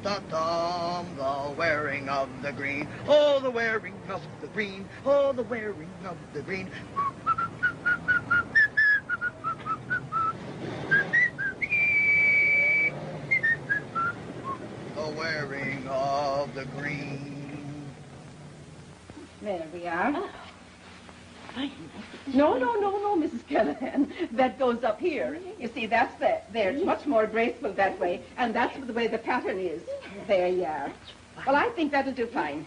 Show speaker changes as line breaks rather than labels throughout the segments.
ta-ta-ta-tum, the wearing of the green. Oh, the wearing of the green. Oh, the wearing of the green. The wearing of the green.
There we are.
Oh.
No, Mrs. Callahan. That goes up here. You see, that's there. It's much more graceful that way, and that's the way the pattern is. There you are. Well, I think that'll do fine.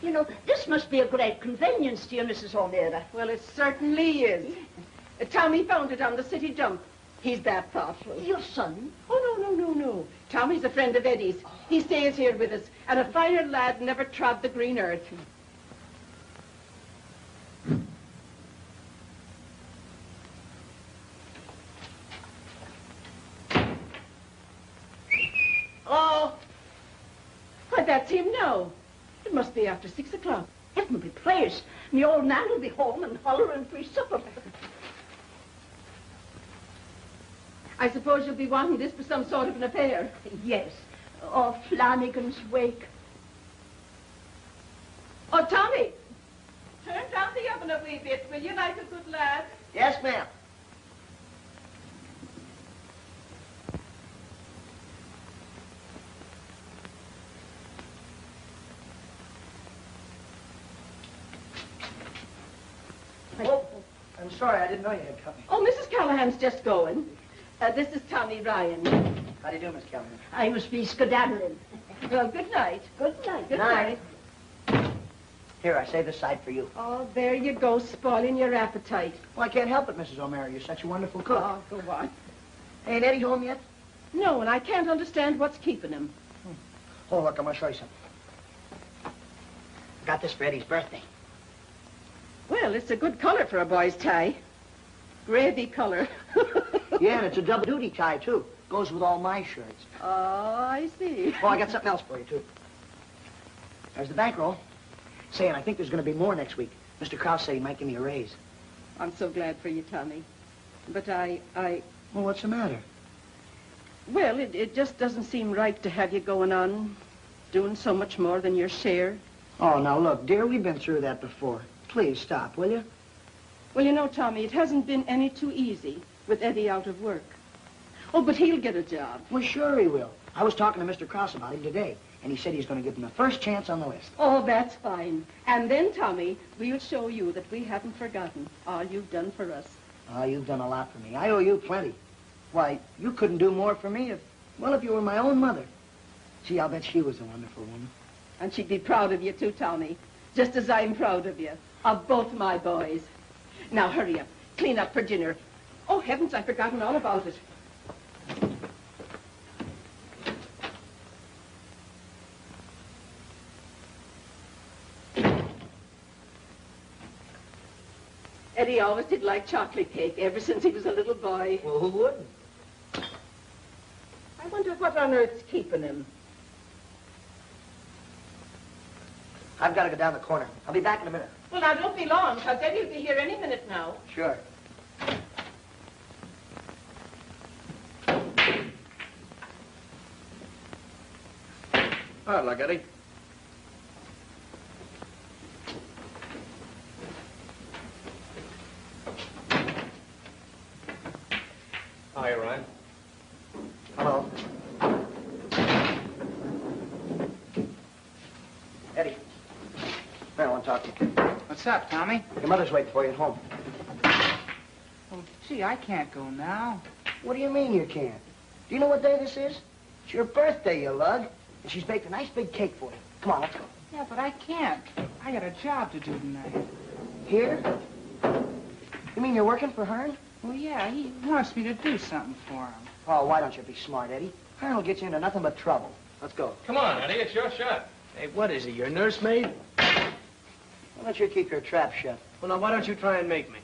You know, this must be a great convenience to you, Mrs. O'Meara.
Well, it certainly is. Tommy found it on the city dump. He's that thoughtful.
Your son?
Oh, no. Tommy's a friend of Eddie's. He stays here with us, and a finer lad never trod the green earth.
Hello?
Why, that's him now. It must be after 6 o'clock.
Heaven be praised. Me old man will be home and hollering for his supper.
I suppose you'll be wanting this for some sort of an affair.
Yes. Or Flanagan's wake.
Oh, Tommy! Turn down the oven a wee bit, will you, like a good lad?
Yes, ma'am. Oh, I'm sorry, I didn't know you had company.
Oh, Mrs. Callahan's just going. This is Tommy Ryan.
How do you do, Miss Callahan?
I must be skedaddling.
Well, good night.
Good night.
Good night.
Here, I saved this side for you.
Oh, there you go, spoiling your appetite.
Well, I can't help it, Mrs. O'Meara. You're such a wonderful cook.
Oh, go on.
Ain't Eddie home yet?
No, and I can't understand what's keeping him.
Oh, look, I'm going to show you something. Got this for Eddie's birthday.
Well, it's a good color for a boy's tie. Gravy color.
Yeah, and it's a double-duty tie, too. Goes with all my shirts.
Oh, I see.
Oh, I got something else for you, too. There's the bankroll. Saying I think there's going to be more next week. Mr. Krause said he might give me a raise.
I'm so glad for you, Tommy. But
Well, what's the matter?
Well, it just doesn't seem right to have you going on doing so much more than your share.
Oh, now, look, dear, we've been through that before. Please stop, will you?
Well, you know, Tommy, it hasn't been any too easy with Eddie out of work. Oh, but he'll get a job.
Well, sure he will. I was talking to Mr. Krause about him today, and he said he's going to give him the first chance on the list.
Oh, that's fine. And then, Tommy, we'll show you that we haven't forgotten all you've done for us.
Oh, you've done a lot for me. I owe you plenty. Why, you couldn't do more for me if you were my own mother. Gee, I'll bet she was a wonderful woman.
And she'd be proud of you, too, Tommy. Just as I'm proud of you. Of both my boys. Now, hurry up. Clean up for dinner. Oh, heavens, I've forgotten all about it. Eddie always did like chocolate cake ever since he was a little boy.
Well, who wouldn't?
I wonder what on earth's keeping him.
I've got to go down the corner. I'll be back in a minute.
Well, now, don't be long, because Eddie will be here any minute now.
Sure.
Hard luck, Eddie. Hi, Ryan.
Hello. Eddie. I want to talk to you.
What's up, Tommy?
Your mother's waiting for you at home.
Oh, gee, I can't go now.
What do you mean you can't? Do you know what day this is? It's your birthday, you lug. And she's baked a nice big cake for you. Come on, let's go.
Yeah, but I can't. I got a job to do tonight.
Here? You mean you're working for Hearn?
Well, yeah, he wants me to do something for him.
Oh, why don't you be smart, Eddie? Hearn will get you into nothing but trouble. Let's go.
Come on, Eddie, it's your shot. Hey, what is he, your nursemaid?
Why don't you keep your trap shut?
Well, now, why don't you try and make me?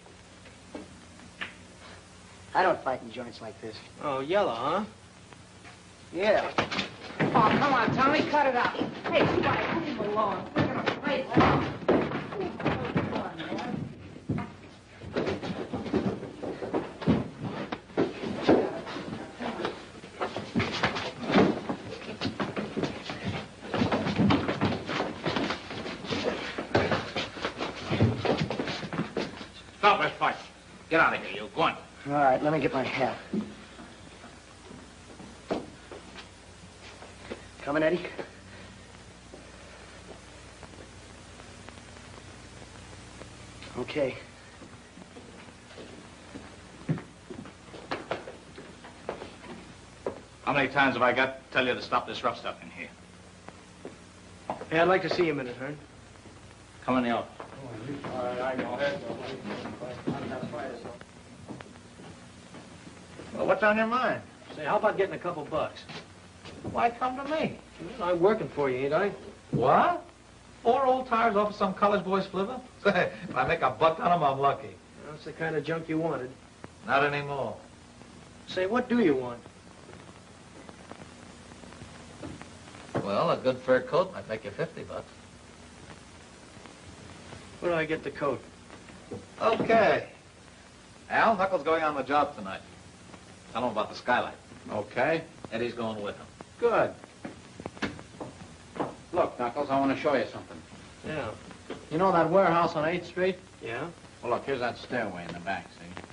I don't fight in joints like this.
Oh, yellow, huh?
Yeah.
Oh, come on, Tommy, cut it out.
Hey, Spike, leave him alone. We're going to fight. Come on, man.
Stop this fight. Get out of here, you. Go on.
All right, let me get my hat. Coming, Eddie? Okay.
How many times have I got to tell you to stop this rough stuff in here?
Hey, I'd like to see you a minute, Hearn.
Come in the office.
All right, I know.
Well, what's on your mind?
Say, how about getting a couple bucks?
Why come to me?
Well, I'm working for you, ain't I?
What? 4 old tires off of some college boy's flivver? Say, if I make a buck on them, I'm lucky.
That's the kind of junk you wanted.
Not anymore.
Say, what do you want?
Well, a good fur coat might make you 50 bucks.
Where do I get the coat?
Okay. Al, Knuckles going on the job tonight. Tell him about the skylight.
Okay.
Eddie's going with him.
Good. Look, Knuckles, I want to show you something.
Yeah.
You know that warehouse on 8th Street?
Yeah?
Well, look, here's that stairway in the back, see?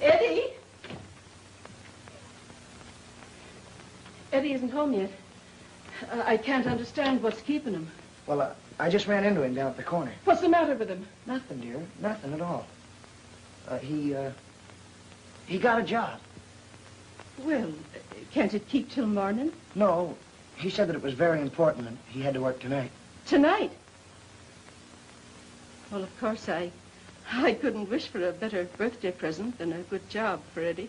Eddie? Eddie isn't home yet. I can't understand what's keeping him.
Well, I just ran into him down at the corner.
What's the matter with him?
Nothing, dear. Nothing at all. He got a job.
Well, can't it keep till morning?
No, he said that it was very important and he had to work tonight.
Tonight? Well, of course, I couldn't wish for a better birthday present than a good job for Eddie.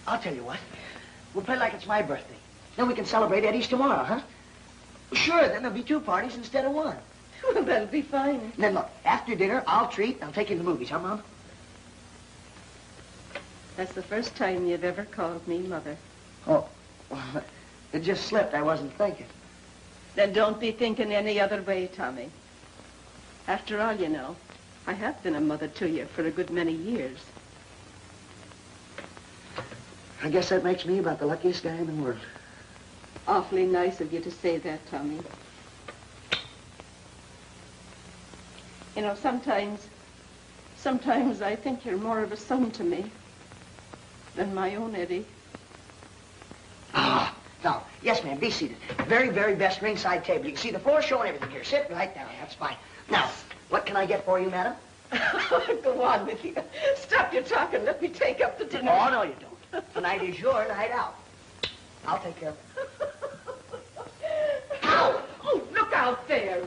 I'll tell you what. We'll play like it's my birthday. Then we can celebrate Eddie's tomorrow, huh? Sure, then there'll be 2 parties instead of 1.
Well, that'll be fine.
And then look, after dinner, I'll treat and I'll take you to the movies, huh, Mom?
That's the first time you've ever called me Mother.
Oh, well, it just slipped. I wasn't thinking.
Then don't be thinking any other way, Tommy. After all, you know, I have been a mother to you for a good many years.
I guess that makes me about the luckiest guy in the world.
Awfully nice of you to say that, Tommy. You know, sometimes I think you're more of a son to me than my own Eddie.
Ah, now, yes, ma'am, be seated. Very, very best ringside table. You can see the floor show and everything here. Sit right down. That's fine. Now, what can I get for you, madam?
Go on with you. Stop your talking. Let me take up the dinner.
Oh, no, you don't. Tonight is your night out. I'll take care of it.
Ow! Oh, look out there.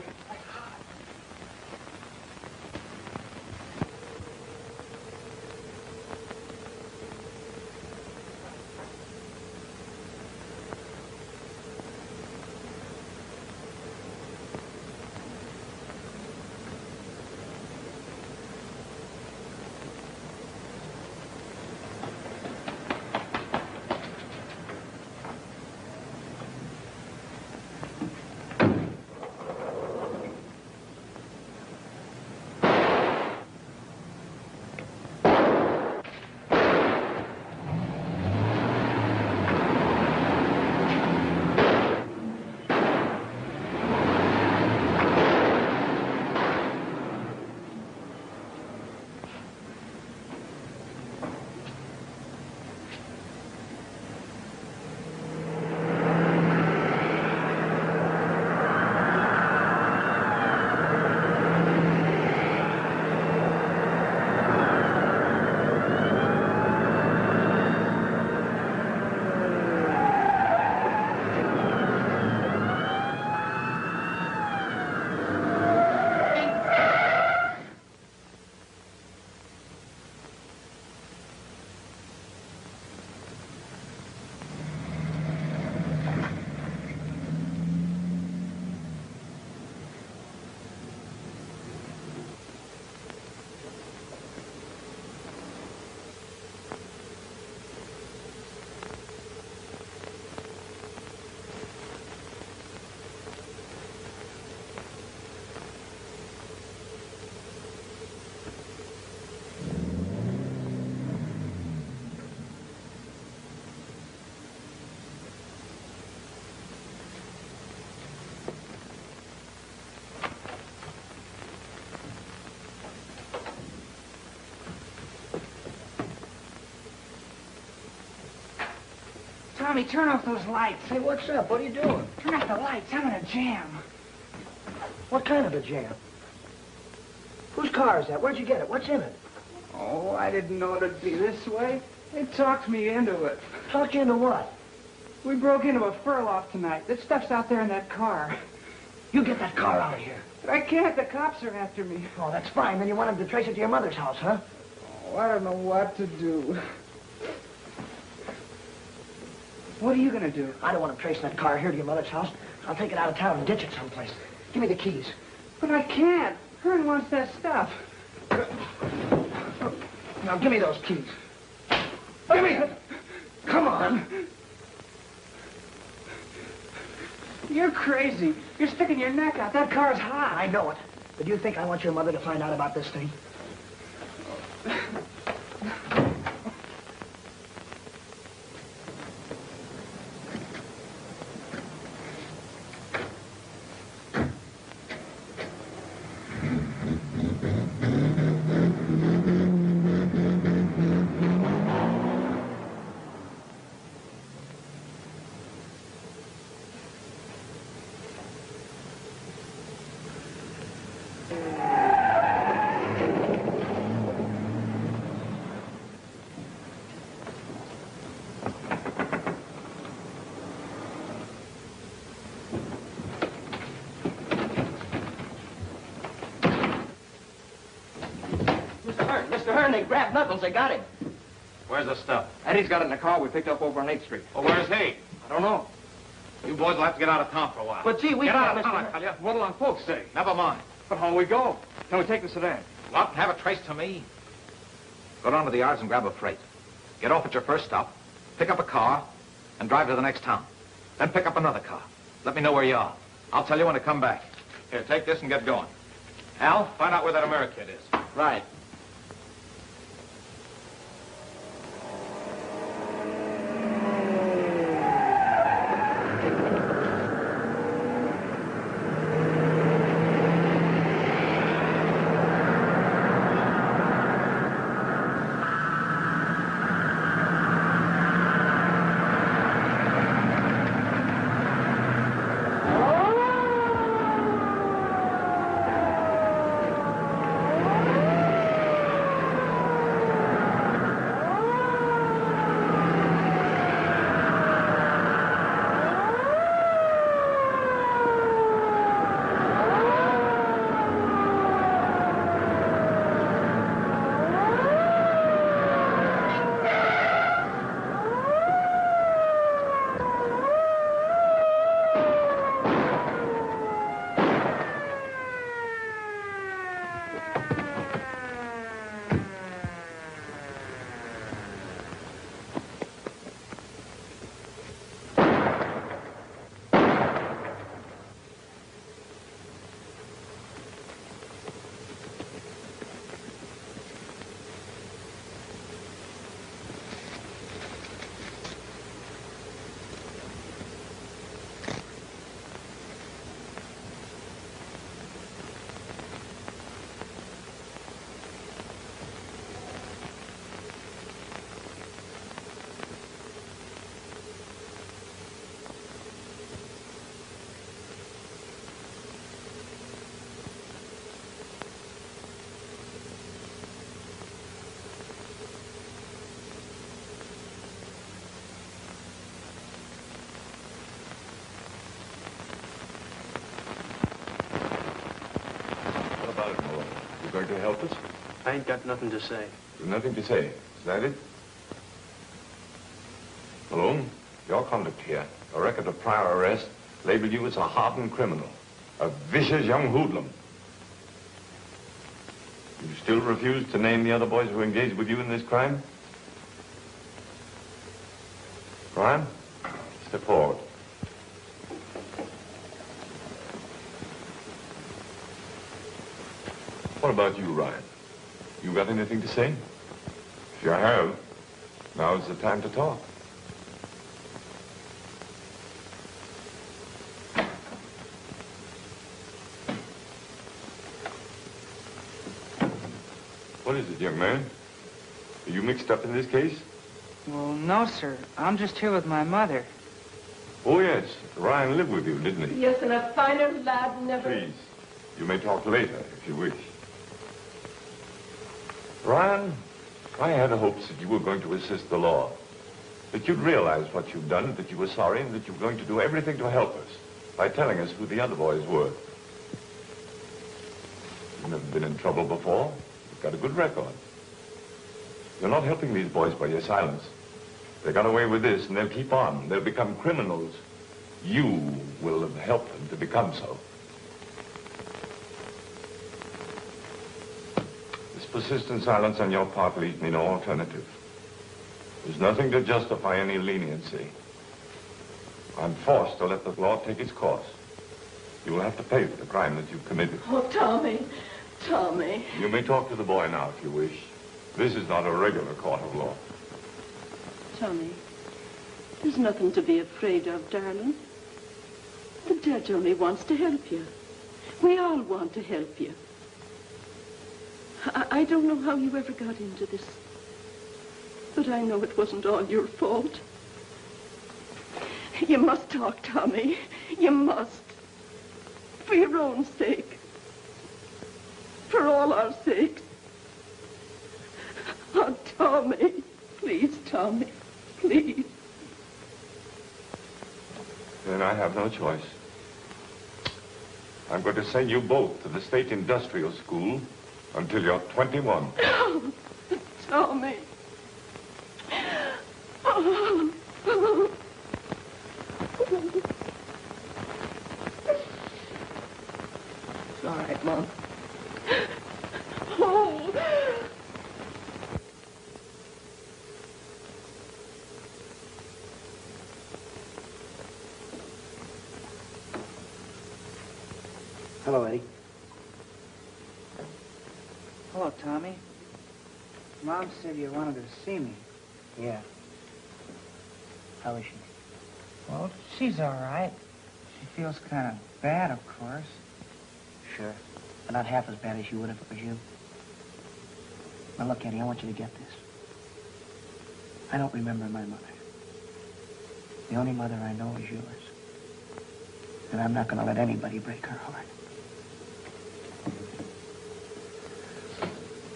Tommy, turn off those lights.
Hey, what's up? What are you doing?
Turn off the lights. I'm in a jam.
What kind of a jam? Whose car is that? Where'd you get it? What's in it?
Oh, I didn't know it'd be this way. They talked me into it.
Talk you into what?
We broke into a fur loft tonight. This stuff's out there in that car.
You get that car out of here.
But I can't. The cops are after me.
Oh, that's fine. Then you want him to trace it to your mother's house, huh?
Oh, I don't know what to do. What are you going to do?
I don't want him tracing that car here to your mother's house. I'll take it out of town and ditch it someplace. Give me the keys.
But I can't. Hearn wants that stuff.
Now, give me those keys. Give me it. Come on.
You're crazy. You're sticking your neck out. That car's hot.
I know it. But do you think I want your mother to find out about this thing?
Mr. Hearn, they grabbed Knuckles. They got him.
Where's the stuff?
Eddie's got it in the car we picked up over on 8th Street.
Well, where's he?
I don't know.
You boys will have to get out of town for a while.
But, gee, we
Get out
can't,
of town,
Mr.
I
Hearn.
tell you.
What'll our folks say?
Never mind.
But how'll we go? Can we take the sedan?
Go out and have it traced to me. Go down to the yards and grab a freight. Get off at your first stop, pick up a car, and drive to the next town. Then pick up another car. Let me know where you are. I'll tell you when to come back. Here, take this and get going. Al, find out where that American is.
Right.
You going to help us?
I ain't got nothing to say.
There's nothing to say. Is that it? Malone, your conduct here, a record of prior arrest, labeled you as a hardened criminal, a vicious young hoodlum. You still refuse to name the other boys who engaged with you in this crime? Ryan, step forward. What about you, Ryan? You got anything to say? If you have, now's the time to talk. What is it, young man? Are you mixed up in this case?
Well, no, sir. I'm just here with my mother.
Oh, yes. Ryan lived with you, didn't he?
Yes, and a finer lad never...
Please, you may talk later if you wish. Ryan, I had hopes that you were going to assist the law. That you'd realize what you've done, that you were sorry, and that you were going to do everything to help us by telling us who the other boys were. You've never been in trouble before. You've got a good record. You're not helping these boys by your silence. They got away with this, and they'll keep on. They'll become criminals. You will have helped them to become so. This persistent silence on your part leaves me no alternative. There's nothing to justify any leniency. I'm forced to let the law take its course. You will have to pay for the crime that you've committed.
Oh, Tommy. Tommy.
You may talk to the boy now if you wish. This is not a regular court of law.
Tommy, there's nothing to be afraid of, darling. The judge only wants to help you. We all want to help you. I don't know how you ever got into this, but I know it wasn't all your fault. You must talk, Tommy. You must. For your own sake. For all our sakes. Oh, Tommy. Please, Tommy. Please.
Then I have no choice. I'm going to send you both to the State Industrial School until you're 21.
Oh, Tommy. Oh. It's all right, Mom. Oh.
Hello, Eddie.
Hello, Tommy. Mom said you wanted to see me.
Yeah. How is she?
Well, she's all right. She feels kind of bad, of course.
Sure. But not half as bad as you would if it was you. Now, look, Eddie, I want you to get this. I don't remember my mother. The only mother I know is yours. And I'm not going to let anybody break her heart.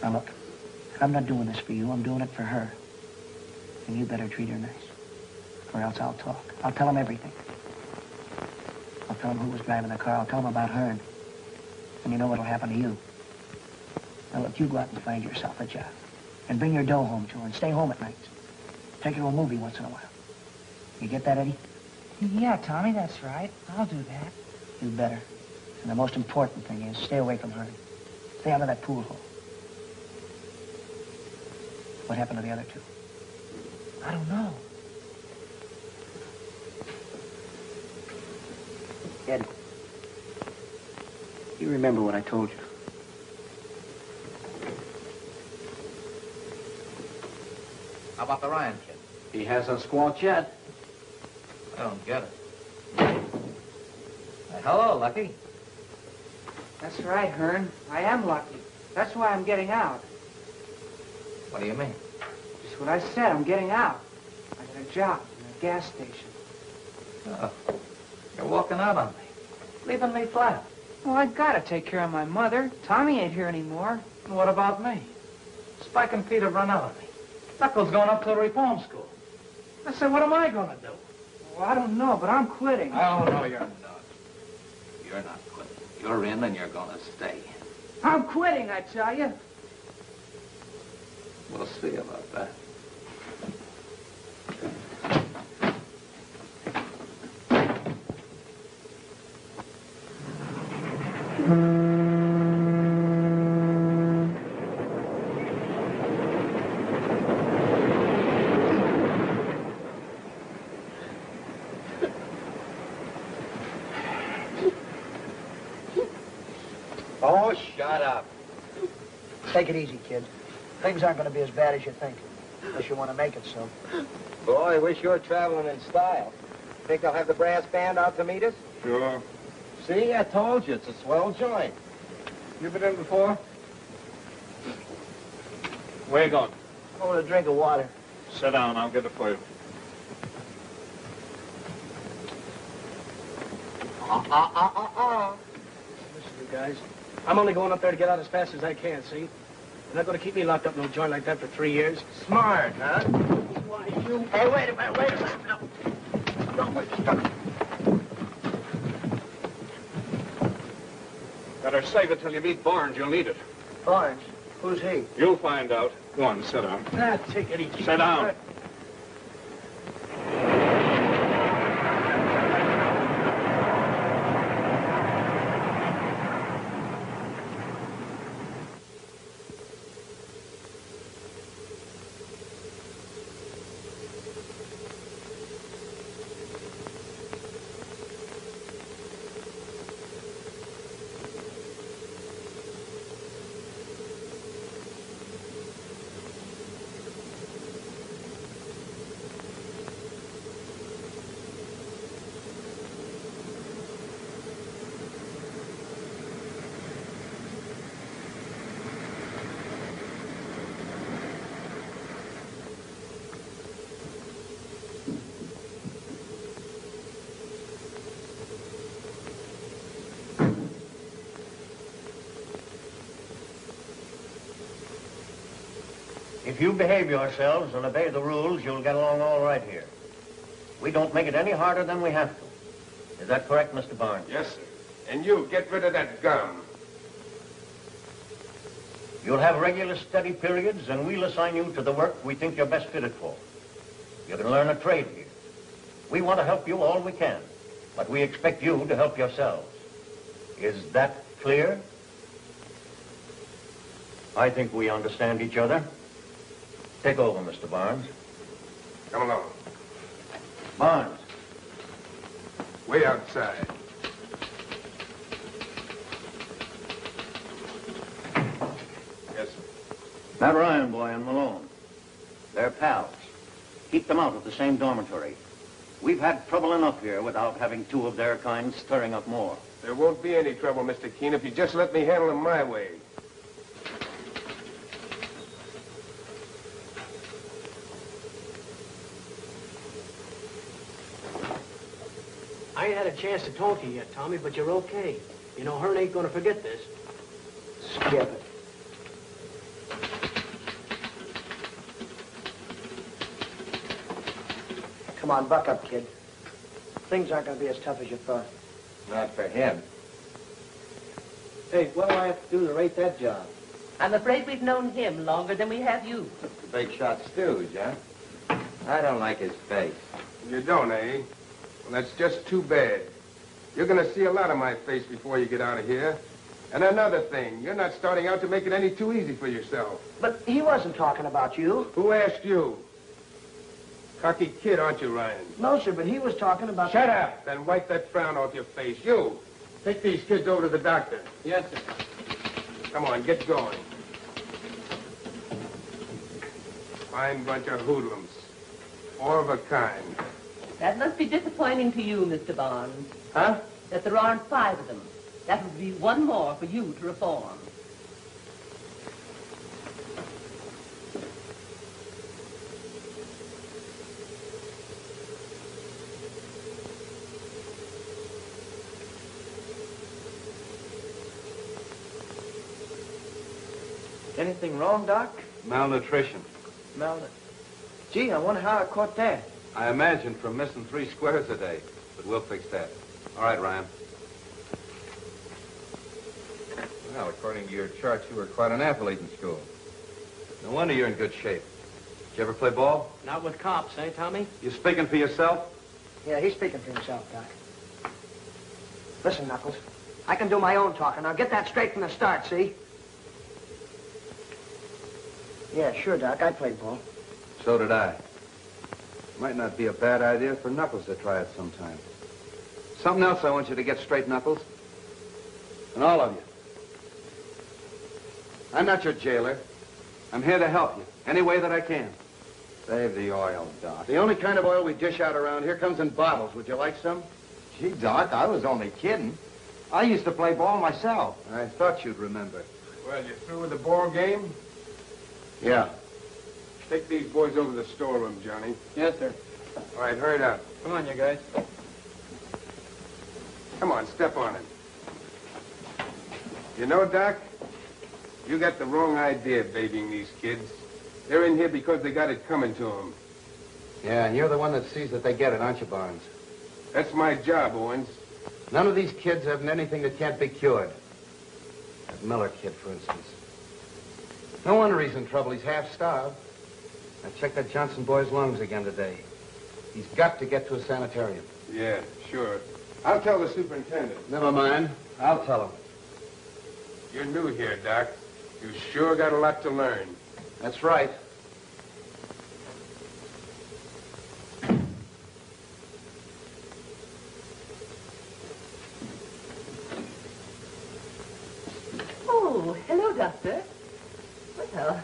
Now, look, I'm not doing this for you. I'm doing it for her. And you better treat her nice. Or else I'll talk. I'll tell him everything. I'll tell him who was driving the car. I'll tell him about her. And you know what'll happen to you. Now, look, you go out and find yourself a job. And bring your dough home to her and stay home at nights. Take her to a movie once in a while. You get that, Eddie?
Yeah, Tommy, that's right. I'll do that.
You better. And the most important thing is stay away from her. Stay out of that pool hole. What happened to the other two?
I don't know.
Eddie, you remember what I told you?
How about the Ryan kid?
He hasn't squawked yet.
I don't get it. Hello, Lucky.
That's right, Hearn. I am lucky. That's why I'm getting out.
What do you mean?
Just what I said, I'm getting out. I got a job in a gas station.
Oh, you're walking out on me. Leaving me flat.
Well, I gotta take care of my mother. Tommy ain't here anymore.
And what about me? Spike and Pete have run out of me. Knuckles going up to the reform school. I said, what am I going to do?
Well, I don't know, but I'm quitting.
Oh, no, you're not. You're not quitting. You're in and you're going to stay.
I'm quitting, I tell you.
We'll see about that.
Oh, shut up. Take it easy, kid. Things aren't going to be as bad as you think, unless you want to make it so.
Boy, wish you were traveling in style. Think they'll have the brass band out to meet us?
Sure.
See, I told you, it's a swell joint.
You been in before? Where you going?
Oh, a drink of water.
Sit down, I'll get it for you.
Listen, you guys. I'm only going up there to get out as fast as I can, see? You're not going to keep me locked up in a joint like that for 3 years.
Smart, huh?
Why, you...
Hey, wait a minute. No. Don't wait, stop.
Better save it till you meet Barnes. You'll need it.
Barnes? Who's he?
You'll find out. Go on, sit down.
Ah, take it easy.
Sit down.
If you behave yourselves and obey the rules, you'll get along all right here. We don't make it any harder than we have to. Is that correct, Mr. Barnes?
Yes, sir. And you, get rid of that gum.
You'll have regular study periods, and we'll assign you to the work we think you're best fitted for. You can learn a trade here. We want to help you all we can, but we expect you to help yourselves. Is that clear? I think we understand each other. Take over, Mr. Barnes.
Come along.
Barnes.
Way outside. Yes, sir.
That Ryan boy and Malone. They're pals. Keep them out of the same dormitory. We've had trouble enough here without having two of their kind stirring up more.
There won't be any trouble, Mr. Keene, if you just let me handle them my way.
I ain't had a chance to talk to you yet, Tommy, but you're okay. You know, Hearn ain't gonna forget this.
Skip it. Come on, buck up, kid. Things aren't gonna be as tough as you thought.
Not for him.
Hey, what do I have to do to rate that job?
I'm afraid we've known him longer than we have you.
Big shot stooge, huh? I don't like his face.
You don't, eh? Well, that's just too bad. You're going to see a lot of my face before you get out of here. And another thing, you're not starting out to make it any too easy for yourself.
But he wasn't talking about you.
Who asked you? Cocky kid, aren't you, Ryan?
No, sir, but he was talking about...
Shut up! Then wipe that frown off your face. You! Take these kids over to the doctor.
Yes, sir.
Come on, get going. Fine bunch of hoodlums. 4 of a kind.
That must be disappointing to you, Mr. Barnes.
Huh?
That there aren't 5 of them. That would be one more for you to reform.
Anything wrong, Doc?
Malnutrition.
Gee, I wonder how I caught that.
I imagine from missing 3 squares a day. But we'll fix that. All right, Ryan. Well, according to your charts, you were quite an athlete in school. No wonder you're in good shape. Did you ever play ball?
Not with cops, eh, Tommy?
You speaking for yourself?
Yeah, he's speaking for himself, Doc. Listen, Knuckles, I can do my own talking. Now, get that straight from the start, see? Yeah, sure, Doc. I played ball.
So did I. Might not be a bad idea for Knuckles to try it sometime. Something else I want you to get straight, Knuckles. And all of you. I'm not your jailer. I'm here to help you, any way that I can.
Save the oil, Doc.
The only kind of oil we dish out around here comes in bottles. Would you like some?
Gee, Doc, I was only kidding. I used to play ball myself.
I thought you'd remember.
Well, you through with the ball game?
Yeah.
Take these boys over to the storeroom, Johnny.
Yes, sir.
All right, hurry it up.
Come on, you guys.
Come on, step on it. You know, Doc, you got the wrong idea babying these kids. They're in here because they got it coming to them.
Yeah, and you're the one that sees that they get it, aren't you, Barnes?
That's my job, Owens.
None of these kids have anything that can't be cured. That Miller kid, for instance. No wonder he's in trouble. He's half-starved. I checked that Johnson boy's lungs again today. He's got to get to a sanitarium.
Yeah, sure. I'll tell the superintendent.
Never mind. I'll tell him.
You're new here, Doc. You sure got a lot to learn.
That's right.
Oh, hello, Doctor. Well,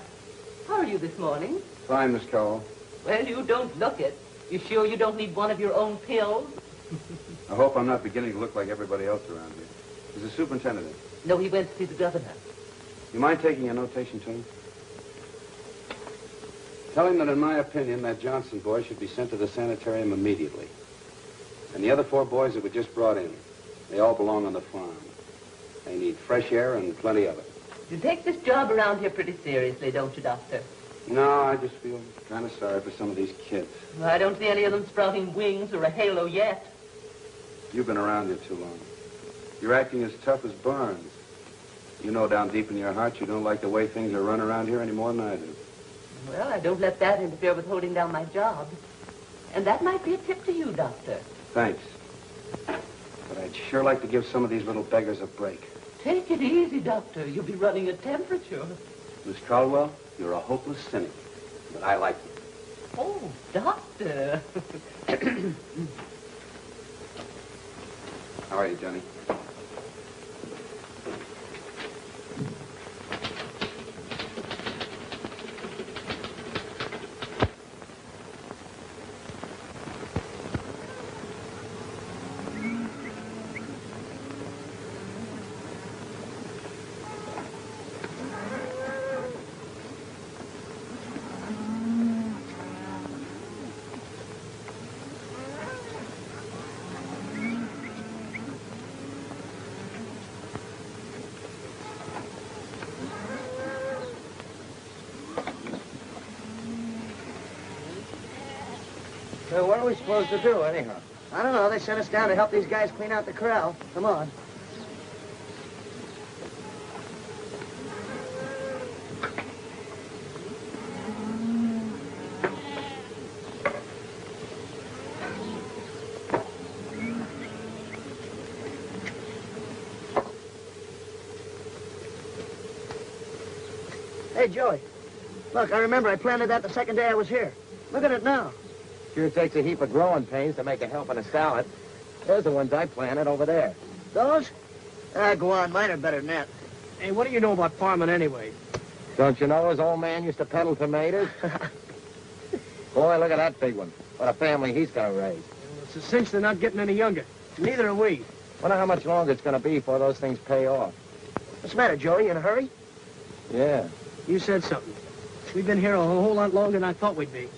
how are you this morning?
Fine, Miss Cole.
Well, you don't look it. You sure you don't need one of your own pills?
I hope I'm not beginning to look like everybody else around here. Is the superintendent in?
No, he went to see the governor.
You mind taking a notation to him? Tell him that, in my opinion, that Johnson boy should be sent to the sanitarium immediately. And the other 4 boys that were just brought in, they all belong on the farm. They need fresh air and plenty of it.
You take this job around here pretty seriously, don't you, Doctor?
No, I just feel kind of sorry for some of these kids.
Well, I don't see any of them sprouting wings or a halo yet.
You've been around here too long. You're acting as tough as Barnes. You know down deep in your heart you don't like the way things are run around here any more than I do.
Well, I don't let that interfere with holding down my job. And that might be a tip to you, Doctor.
Thanks. But I'd sure like to give some of these little beggars a break.
Take it easy, Doctor. You'll be running a temperature.
Miss Caldwell, you're a hopeless cynic. But I like you.
Oh, Doctor.
How are you, Johnny?
So what are we supposed to do, anyhow?
I don't know. They sent us down to help these guys clean out the corral. Come on. Hey, Joey. Look, I remember I planted that the second day I was here. Look at it now.
Sure takes a heap of growing pains to make a helping of salad. There's the ones I planted over there.
Those? Ah, go on. Mine are better than that.
Hey, what do you know about farming anyway?
Don't you know his old man used to peddle tomatoes? Boy, look at that big one. What a family he's gonna raise.
It's a cinch they're not getting any younger. Neither are we.
Wonder how much longer it's gonna be before those things pay off.
What's the matter, Joey? You in a hurry?
Yeah.
You said something. We've been here a whole lot longer than I thought we'd be.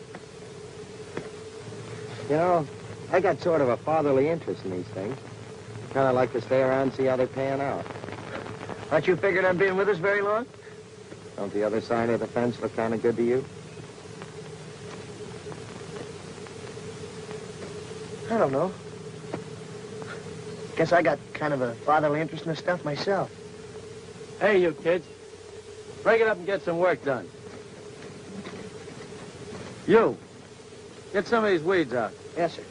You know, I got sort of a fatherly interest in these things. Kind of like to stay around and see how they pan out.
Aren't you figured on being with us very long?
Don't the other side of the fence look kind of good to you?
I don't know. Guess I got kind of a fatherly interest in this stuff myself.
Hey, you kids. Break it up and get some work done. You. Get some of these weeds out.
Yes, sir.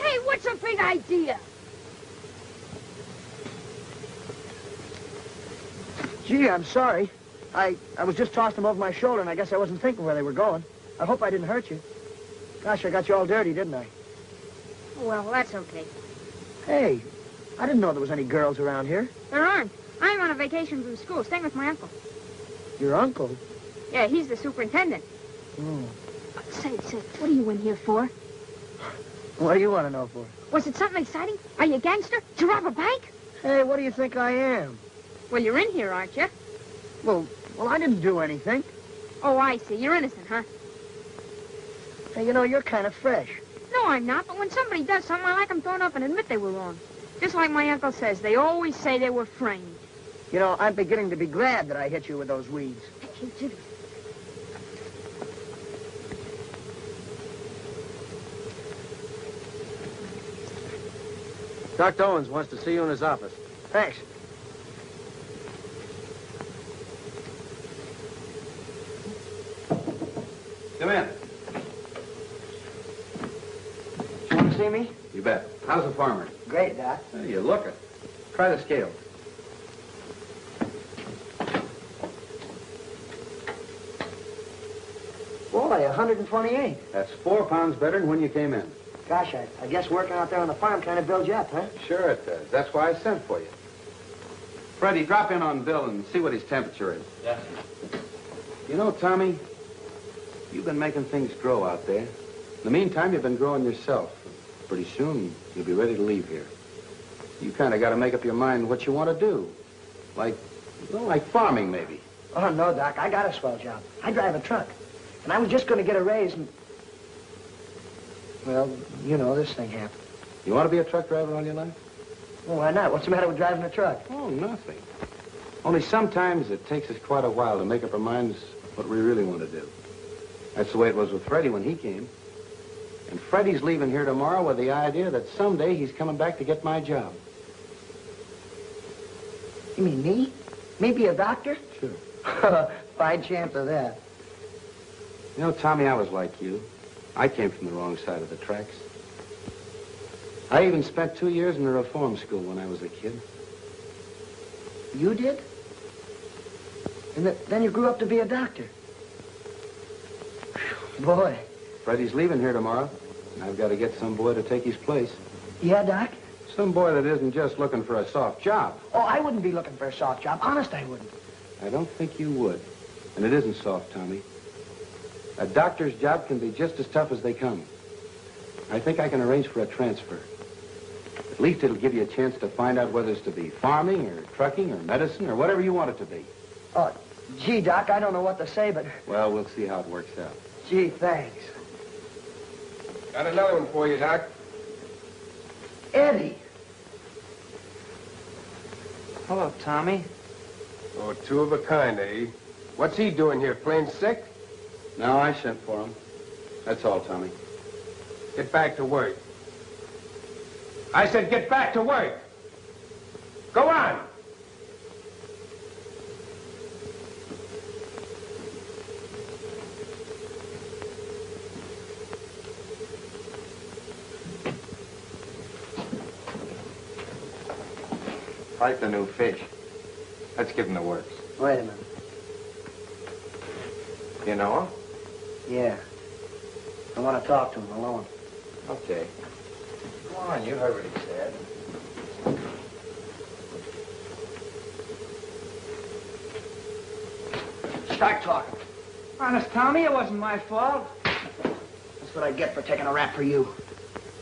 Hey, what's a big idea?
Gee, I'm sorry. I was just tossing them over my shoulder, and I guess I wasn't thinking where they were going. I hope I didn't hurt you. Gosh, I got you all dirty, didn't I?
Well, that's okay.
Hey, I didn't know there was any girls around here.
There aren't. I'm on a vacation from school, staying with my uncle.
Your uncle?
Yeah, he's the superintendent. Say, what are you in here for?
What do you want to know for?
Was it something exciting? Are you a gangster? Did you rob a bank?
Hey, what do you think I am?
Well, you're in here, aren't you?
Well, I didn't do anything.
Oh, I see. You're innocent, huh?
Hey, you know, you're kind of fresh.
No, I'm not. But when somebody does something, I like them thrown up and admit they were wrong. Just like my uncle says, they always say they were framed.
You know, I'm beginning to be glad that I hit you with those weeds.
Hey, Jimmy.
Dr. Owens wants to see you in his office.
Thanks.
Come in.
You want to see me?
You bet. How's the farmer?
Great, Doc.
Hey, you look it. Try the scale.
Boy, 128.
That's 4 pounds better than when you came in.
Gosh, I guess working out there on the farm kind of builds you up, huh?
Sure it does. That's why I sent for you. Freddie, drop in on Bill and see what his temperature is.
Yes.
You know, Tommy, you've been making things grow out there. In the meantime, you've been growing yourself. Pretty soon, you'll be ready to leave here. You kind of got to make up your mind what you want to do. Like farming, maybe.
Oh, no, Doc. I got a swell job. I drive a truck. And I was just going to get a raise and... Well, you know, this thing happened.
You want to be a truck driver all your life?
Well, why not? What's the matter with driving a truck?
Oh, nothing. Only sometimes it takes us quite a while to make up our minds what we really want to do. That's the way it was with Freddie when he came. And Freddie's leaving here tomorrow with the idea that someday he's coming back to get my job.
You mean me? Me be a doctor?
Sure.
Fine chance of that.
You know, Tommy, I was like you. I came from the wrong side of the tracks. I even spent 2 years in a reform school when I was a kid.
You did? And then you grew up to be a doctor. Boy.
Freddie's leaving here tomorrow, and I've got to get some boy to take his place.
Yeah, Doc?
Some boy that isn't just looking for a soft job.
Oh, I wouldn't be looking for a soft job. Honest, I wouldn't.
I don't think you would. And it isn't soft, Tommy. A doctor's job can be just as tough as they come. I think I can arrange for a transfer. At least it'll give you a chance to find out whether it's to be farming or trucking or medicine or whatever you want it to be.
Oh, gee, Doc, I don't know what to say, but...
Well, we'll see how it works out.
Gee, thanks.
Got another one for you, Doc.
Eddie.
Hello, Tommy.
Oh, 2 of a kind, eh? What's he doing here, plain sick?
No, I sent for him. That's all, Tommy.
Get back to work. I said get back to work. Go on.
Like the new fish. Let's give him the works.
Wait a minute.
You know him?
Yeah. I want to talk to him alone.
Okay. Come on, you heard what he said.
Start talking.
Honest, Tommy, it wasn't my fault.
That's what I get for taking a rap for you.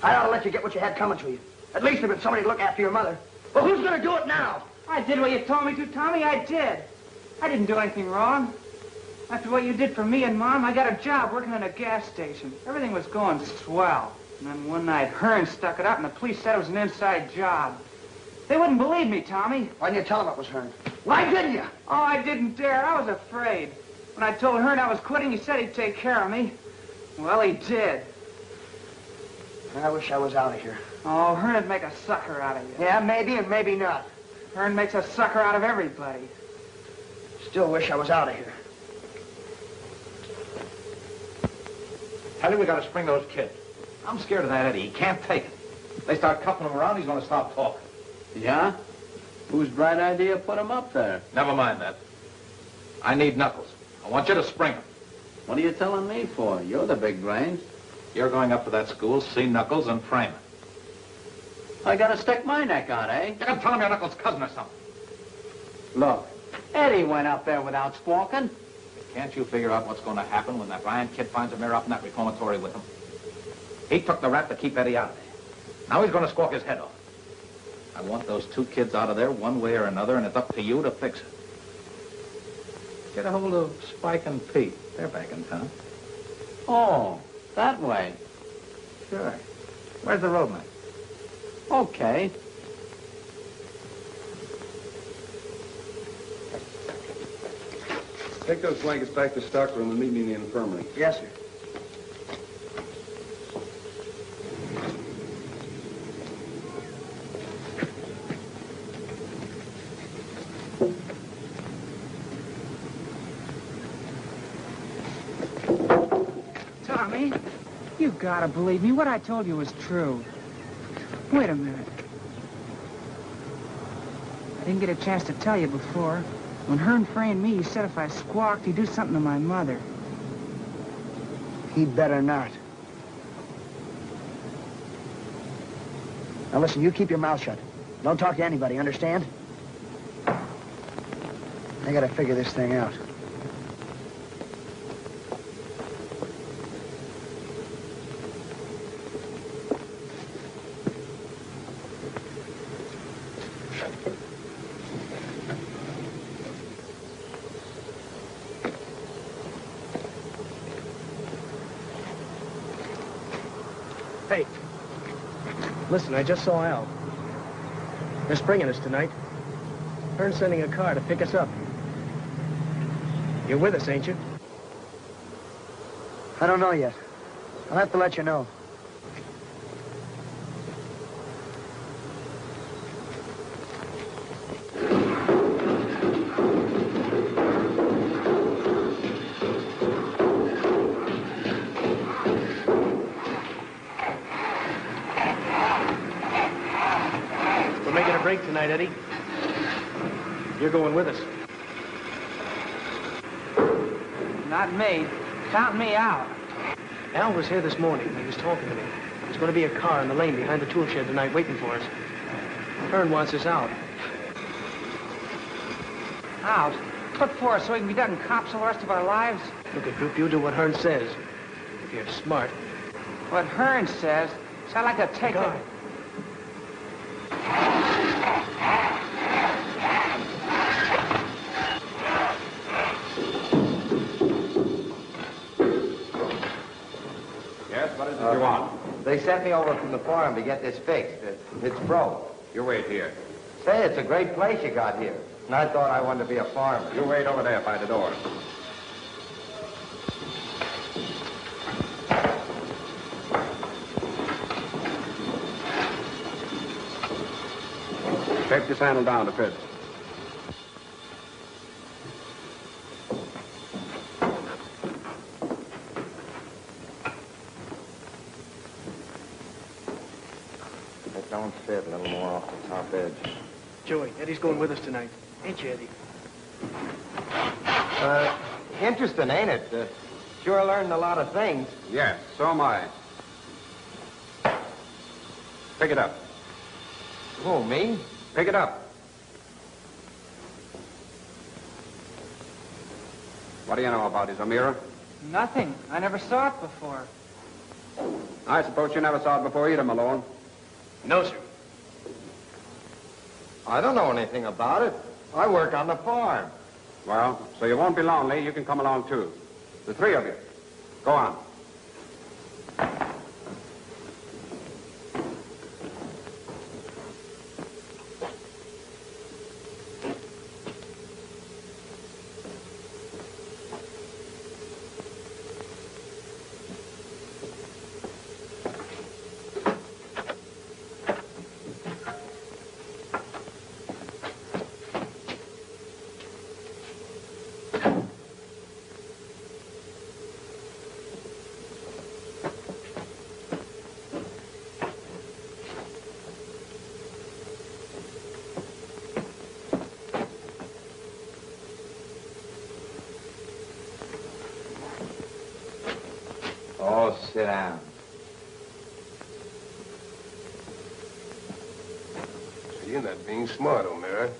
I ought to let you get what you had coming to you. At least there had been somebody to look after your mother. Well, who's going to do it now?
I did what you told me to, Tommy. I did. I didn't do anything wrong. After what you did for me and Mom, I got a job working in a gas station. Everything was going swell. And then one night, Hearn stuck it up, and the police said it was an inside job. They wouldn't believe me, Tommy.
Why didn't you tell them it was Hearn? Why didn't you?
Oh, I didn't dare. I was afraid. When I told Hearn I was quitting, he said he'd take care of me. Well, he did.
I wish I was out of here.
Oh, Hearn'd make a sucker out of you.
Yeah, maybe and maybe not.
Hearn makes a sucker out of everybody.
Still wish I was out of here.
Tell you we gotta spring those kids. I'm scared of that Eddie. He can't take it. They start cuffing him around, he's gonna stop talking.
Yeah? Whose bright idea put him up there?
Never mind that. I need Knuckles. I want you to spring him.
What are you telling me for? You're the big brains.
You're going up to that school, see Knuckles, and frame him.
I gotta stick my neck out, eh?
You're gonna tell him you're Knuckles' cousin or something.
Look, Eddie went up there without squawking.
Can't you figure out what's going to happen when that Ryan kid finds a mirror up in that reformatory with him? He took the rap to keep Eddie out of there. Now he's going to squawk his head off. I want those two kids out of there one way or another, and it's up to you to fix it. Get a hold of Spike and Pete. They're back in town.
Oh, that way.
Sure. Where's the roadman?
Okay.
Take those blankets back to stockroom and meet me in the infirmary.
Yes, sir.
Tommy, you gotta believe me. What I told you was true. Wait a minute. I didn't get a chance to tell you before. When Hearn framed me, he said if I squawked, he'd do something to my mother.
He'd better not. Now listen, you keep your mouth shut. Don't talk to anybody, understand? I gotta figure this thing out.
Hey, listen, I just saw Al. They're springing us tonight. Hearn's sending a car to pick us up. You're with us, ain't you?
I don't know yet. I'll have to let you know.
We're making a break tonight, Eddie. You're going with us.
Not me. Count me out.
Al was here this morning. He was talking to me. There's going to be a car in the lane behind the tool shed tonight waiting for us. Hearn wants us out.
Out? What for? So we can be done cops all the rest of our lives?
Look, Group, you do what Hearn says. If you're smart.
What Hearn says, so I'd like to take it.
Yes, what is it you want? They sent me over from the farm to get this fixed. It's broke.
You wait here.
Say, it's a great place you got here. And I thought I wanted to be a farmer.
You wait over there by the door. Take this handle down to fit.
It don't fit. A little more off the top edge.
Joey, Eddie's going with us tonight. Ain't you, Eddie?
Interesting, ain't it? Sure learned a lot of things.
Yes, so am I. Pick it up.
Who, me?
Pick it up. What do you know about his mirror?
Nothing. I never saw it before.
I suppose you never saw it before either, Malone.
No, sir.
I don't know anything about it. I work on the farm.
Well, so you won't be lonely. You can come along, too. The three of you. Go on.
Oh, sit down.
So you're not being smart, O'Mara.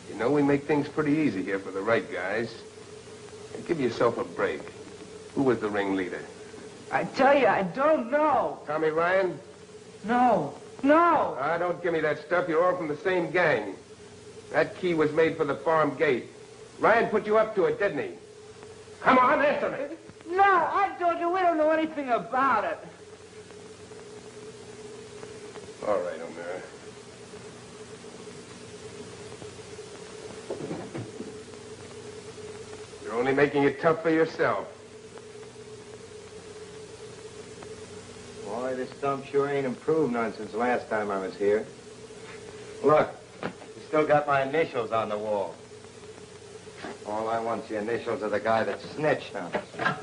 You know we make things pretty easy here for the right guys. Give yourself a break. Who was the ringleader?
I tell you, I don't know.
Tommy Ryan?
No. No!
Ah, don't give me that stuff. You're all from the same gang. That key was made for the farm gate. Ryan put you up to it, didn't he? Come on, answer me.
No, I told you we don't know anything about it.
All right, O'Meara. You're only making it tough for yourself.
Boy, this dump sure ain't improved none since last time I was here. Look, you still got my initials on the wall. All I want's the initials of the guy that snitched on us.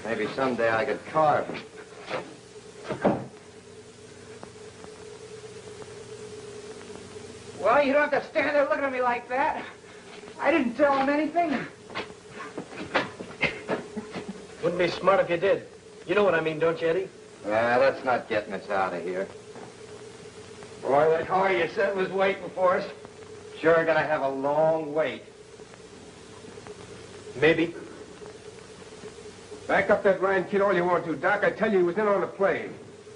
Maybe someday I could carve him.
Well, you don't have to stand there looking at me like that. I didn't tell him anything.
Wouldn't be smart if you did. You know what I mean, don't you, Eddie?
That's not getting us out of here. Boy, that car you said was waiting for us. Sure gonna have a long wait.
Maybe.
Back up that Ryan kid all you want to, Doc. I tell you, he was in on the play.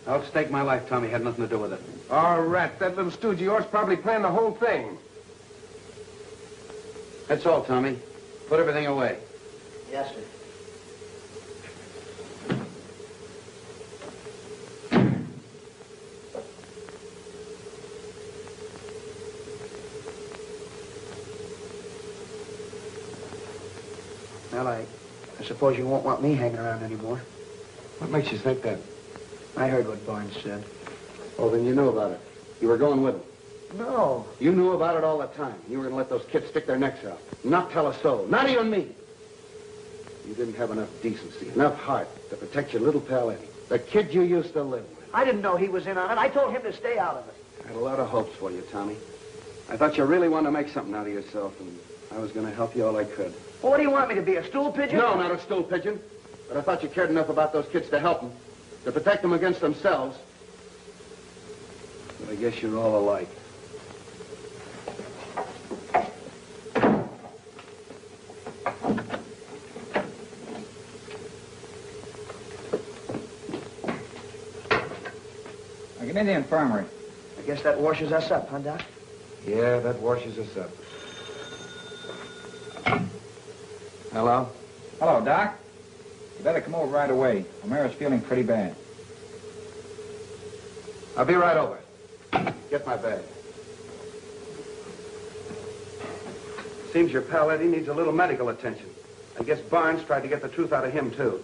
I'll stake my life Tommy had nothing to do with it.
Oh, rat. That little stooge of yours probably planned the whole thing.
That's all, Tommy. Put everything away.
Yes, sir. Well, I suppose you won't want me hanging around anymore.
What makes you think that?
I heard what Barnes said.
Oh, then you knew about it. You were going with him.
No.
You knew about it all the time. You were going to let those kids stick their necks out. Not tell a soul. Not even me. You didn't have enough decency, enough heart to protect your little pal Eddie. The kid you used to live with.
I didn't know he was in on it. I told him to stay out of it.
I had a lot of hopes for you, Tommy. I thought you really wanted to make something out of yourself, and I was going to help you all I could.
Well, what do you want me to be, a stool pigeon?
No, not a stool pigeon. But I thought you cared enough about those kids to help them, to protect them against themselves. But I guess you're all alike.
Now, get me the infirmary.
I guess that washes us up, huh, Doc?
Yeah, that washes us up. Hello?
Hello, Doc. You better come over right away. O'Meara's feeling pretty bad.
I'll be right over. Get my bag. Seems your pal Eddie needs a little medical attention. I guess Barnes tried to get the truth out of him, too.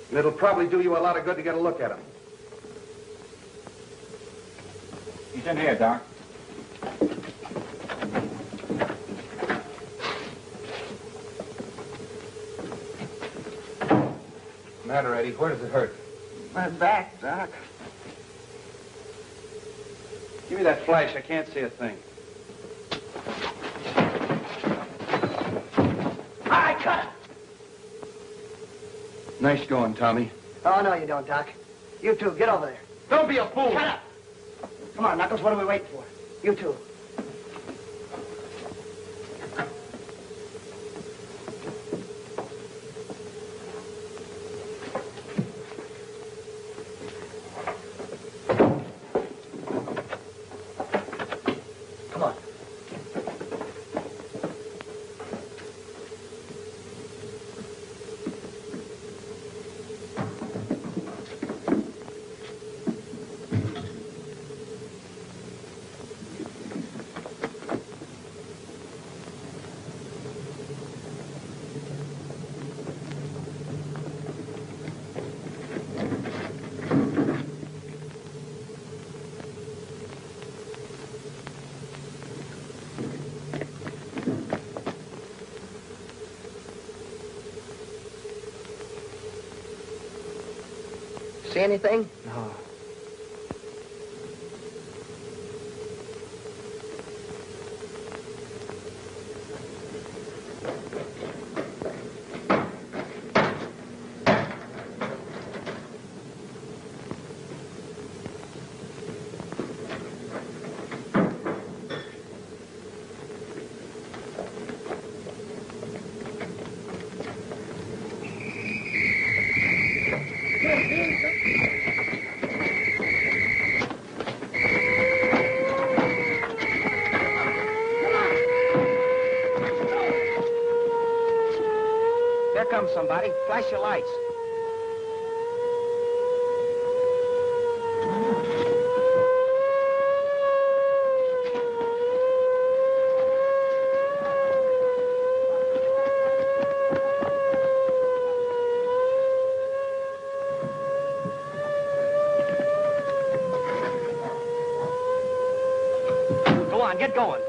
And it'll probably do you a lot of good to get a look at him.
He's in here, Doc.
What's the matter, Eddie? Where does it hurt?
My back, Doc.
Give me that flash. I can't see a thing.
I cut it!
Nice going, Tommy.
Oh, no, you don't, Doc. You two, get over there.
Don't be a fool.
Shut up! Come on, Knuckles, what are we waiting for? You two. Come on. See anything?
No. Here comes somebody. Flash your lights. Go on, get going.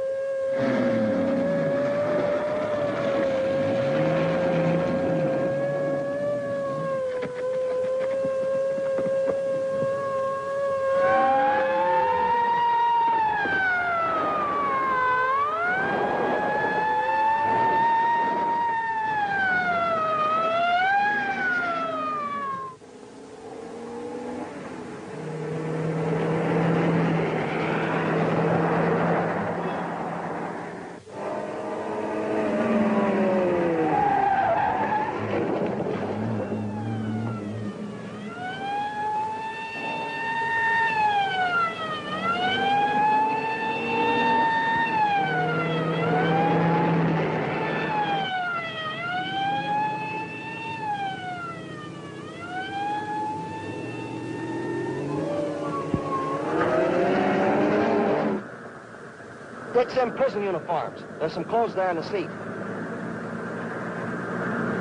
Take some prison uniforms. There's some clothes there in the seat.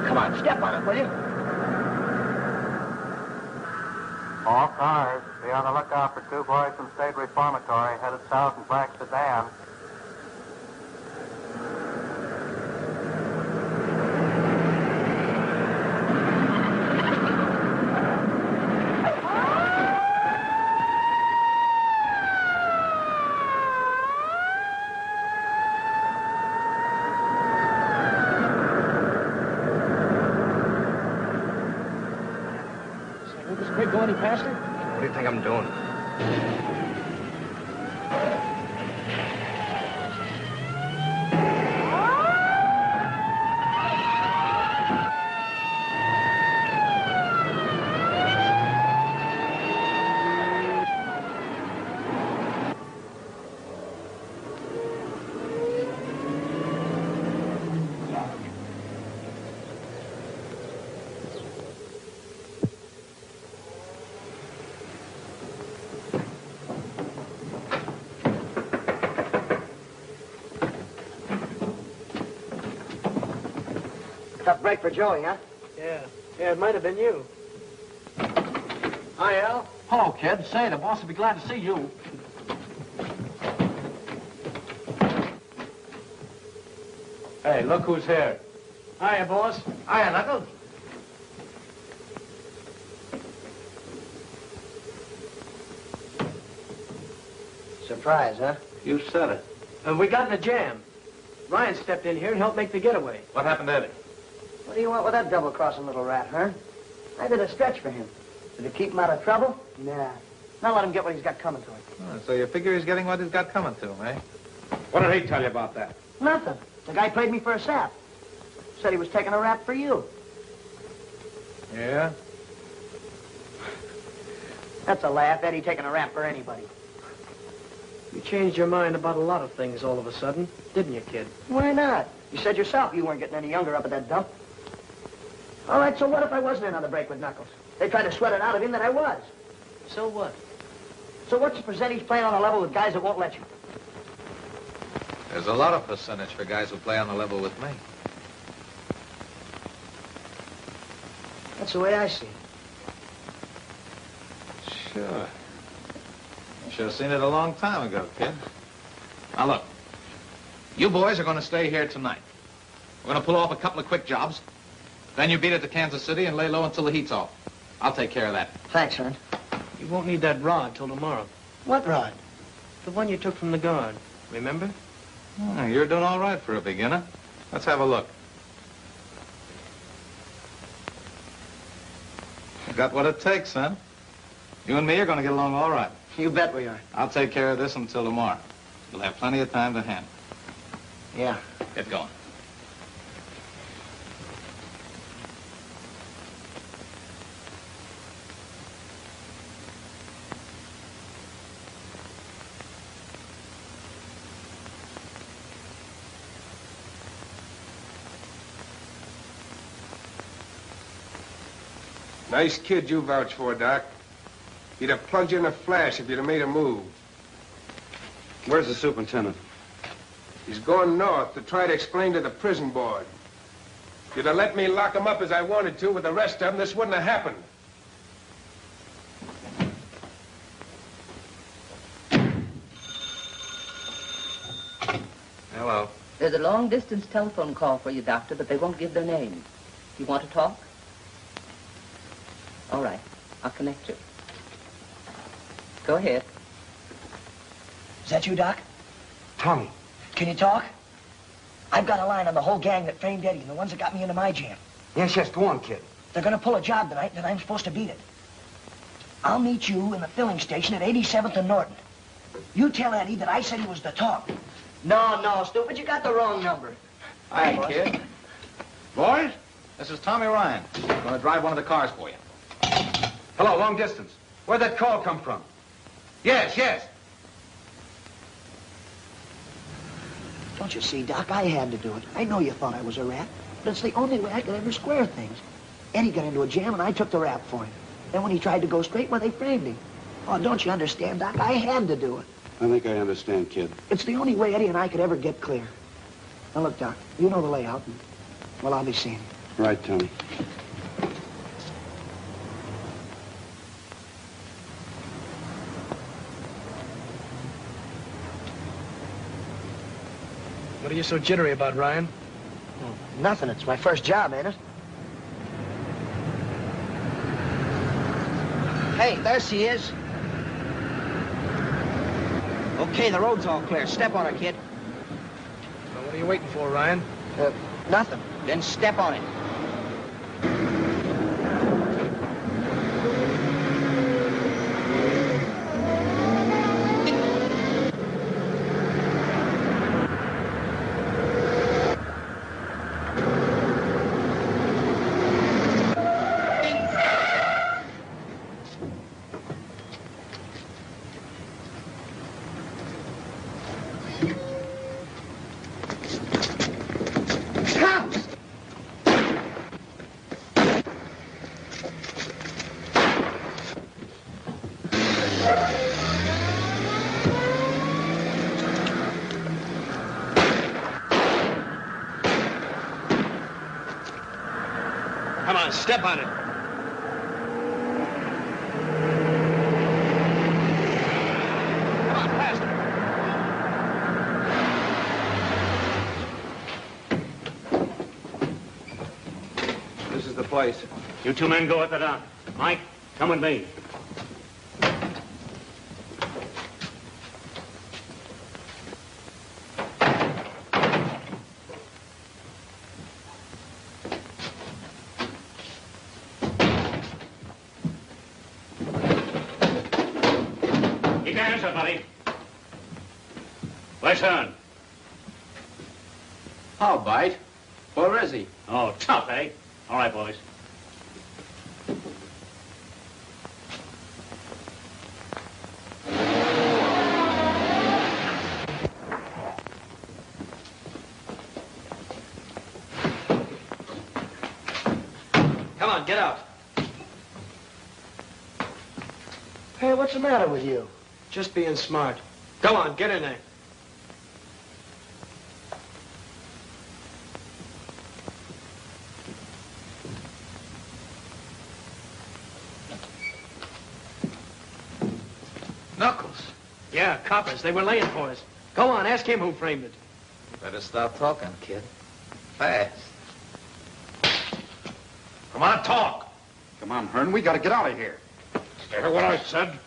Come on, step on it, will you?
All cars, be on the lookout for 2 boys from State Reformatory headed south in black sedan.
Will this creek go any faster?
What do you think I'm doing?
Tough break for Joey, huh? Yeah, it might have been you. Hi, Al.
Hello, kid. Say, the boss will be glad to see you. Hey, look who's here.
Hiya, boss.
Hiya, Knuckles.
Surprise, huh?
You said it.
And we got in a jam. Ryan stepped in here and helped make the getaway.
What happened to Eddie?
What do you want with that double-crossing little rat, huh? I did a stretch for him. Did it keep him out of trouble? Nah. Now let him get what he's got coming to him.
Oh, so you figure he's getting what he's got coming to him, eh? What did he tell you about that?
Nothing. The guy played me for a sap. Said he was taking a rap for you.
Yeah?
That's a laugh, Eddie taking a rap for anybody.
You changed your mind about a lot of things all of a sudden, didn't you, kid?
Why not? You said yourself you weren't getting any younger up at that dump. All right, so what if I wasn't in on the break with Knuckles? They tried to sweat it out of him that I was.
So what?
So what's the percentage playing on a level with guys that won't let you?
There's a lot of percentage for guys who play on the level with me.
That's the way I see it.
Sure. Should have seen it a long time ago, kid. Now, look. You boys are going to stay here tonight. We're going to pull off a couple of quick jobs. Then you beat it to Kansas City and lay low until the heat's off. I'll take care of that.
Thanks, son.
You won't need that rod till tomorrow.
What rod?
The one you took from the guard, remember?
Oh, you're doing all right for a beginner. Let's have a look. You got what it takes, huh? You and me are going to get along all right.
You bet we are.
I'll take care of this until tomorrow. You'll have plenty of time to handle.
Yeah.
Get going.
Nice kid you vouch for, Doc. He'd have plunged you in a flash if you'd have made a move.
Where's the superintendent?
He's going north to try to explain to the prison board. If you'd have let me lock him up as I wanted to with the rest of them, this wouldn't have happened.
Hello.
There's a long-distance telephone call for you, Doctor, but they won't give their name. Do you want to talk? All right. I'll connect you. Go ahead.
Is that you, Doc?
Tommy.
Can you talk? I've got a line on the whole gang that framed Eddie and the ones that got me into my jam.
Yes, go on, kid.
They're going to pull a job tonight, and I'm supposed to beat it. I'll meet you in the filling station at 87th and Norton. You tell Eddie that I said he was the talk. No, stupid, you got the wrong number.
Hi, kid. Boys, this is Tommy Ryan. I'm going to drive one of the cars for you.
Hello, long distance. Where'd that call come from? Yes.
Don't you see, Doc, I had to do it. I know you thought I was a rat, but it's the only way I could ever square things. Eddie got into a jam, and I took the rap for him. Then when he tried to go straight, well, they framed him. Oh, don't you understand, Doc? I had to do it.
I think I understand, kid.
It's the only way Eddie and I could ever get clear. Now, look, Doc, you know the layout, and, well, I'll be seeing you.
Right, Tommy.
What are you so jittery about, Ryan?
Nothing. It's my first job, ain't it? Hey, there she is. Okay, the road's all clear. Step on her, kid.
Well, what are you waiting for, Ryan?
Nothing. Then step on it.
Come on, step on it. Come on, faster.
This is the place.
You two men go at the dock. Mike, come with me. Keep your hands up, buddy. Where's Hearn?
How, Bite? Where is he?
Oh, tough, eh? All right, boys.
Come on, get out.
Hey, what's the matter with you?
Just being smart. Go on, get in there.
Knuckles.
Yeah, coppers. They were laying for us. Go on, ask him who framed it.
Better stop talking, kid. Fast. Come on, talk.
Come on, Hearn, we gotta get out of here.
You hear what I said?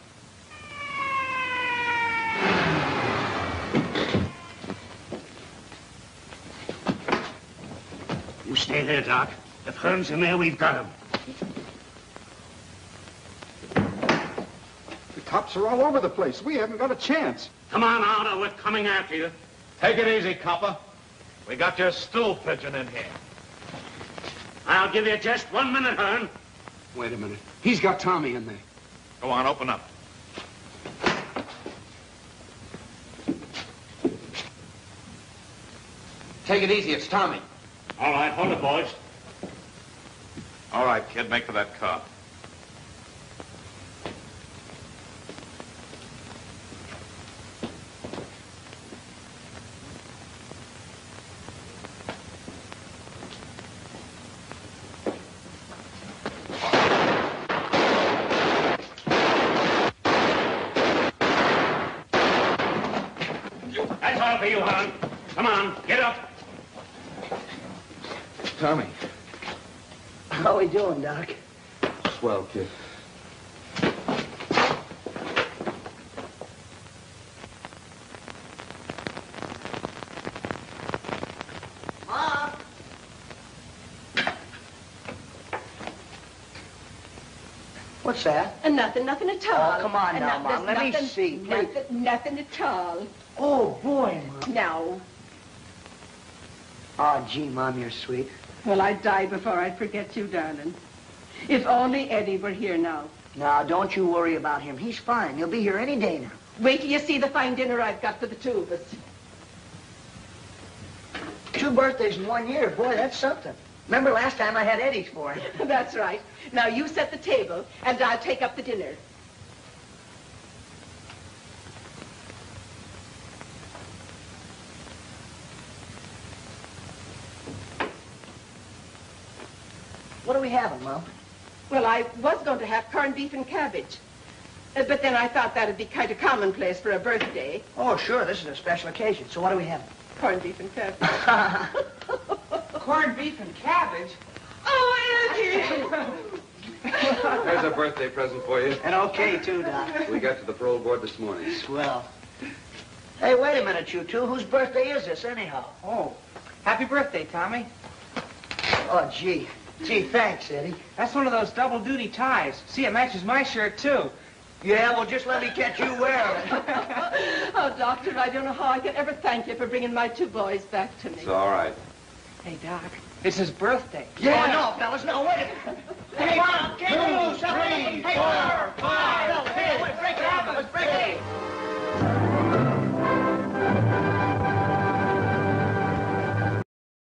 You stay there, Doc. If Hearn's in there, we've got him.
The cops are all over the place. We haven't got a chance.
Come on out, or we're coming after you.
Take it easy, copper. We got your stool pigeon in here.
I'll give you just 1 minute, Hearn.
Wait a minute. He's got Tommy in there.
Go on, open up.
Take it easy. It's Tommy.
All right, hold it, boys.
All right, kid, make for that car.
Coffee, you hon. Come on, get up.
Tommy.
How we doing, Doc?
Swell, kid.
Mom! What's that?
Nothing at all.
Oh, come on now, Mom. Let me see, please.
Nothing at all.
Oh, boy, Mom.
No.
Oh, gee, Mom, you're sweet.
Well, I'd die before I'd forget you, darling. If only Eddie were here now.
Now, don't you worry about him. He's fine. He'll be here any day now.
Wait till you see the fine dinner I've got for the two of us.
2 birthdays in 1 year. Boy, that's something. Remember last time I had Eddie's for him?
That's right. Now you set the table, and I'll take up the dinner.
What are we having, Mom?
Well, I was going to have corned beef and cabbage. But then I thought that'd be kind of commonplace for a birthday.
Oh, sure. This is a special occasion. So what are we having?
Corned beef and cabbage.
Corned beef and cabbage?
Oh, Eddie!
There's a birthday present for you.
And okay, too, Doc.
We got to the parole board this morning.
Swell. Hey, wait a minute, you two. Whose birthday is this, anyhow?
Oh, happy birthday, Tommy.
Oh, gee. Gee, thanks, Eddie.
That's one of those double-duty ties. See, it matches my shirt, too.
Yeah, well, just let me catch you wearing it.
Oh, Doctor, I don't know how I could ever thank you for bringing my 2 boys back to me.
It's all right.
Hey, Doc, it's his birthday.
Yeah. Oh, no, fellas, no, wait a minute. Hey, 1, 2, 3, 4, 5. Hey, wait, break it up, fellas, break it.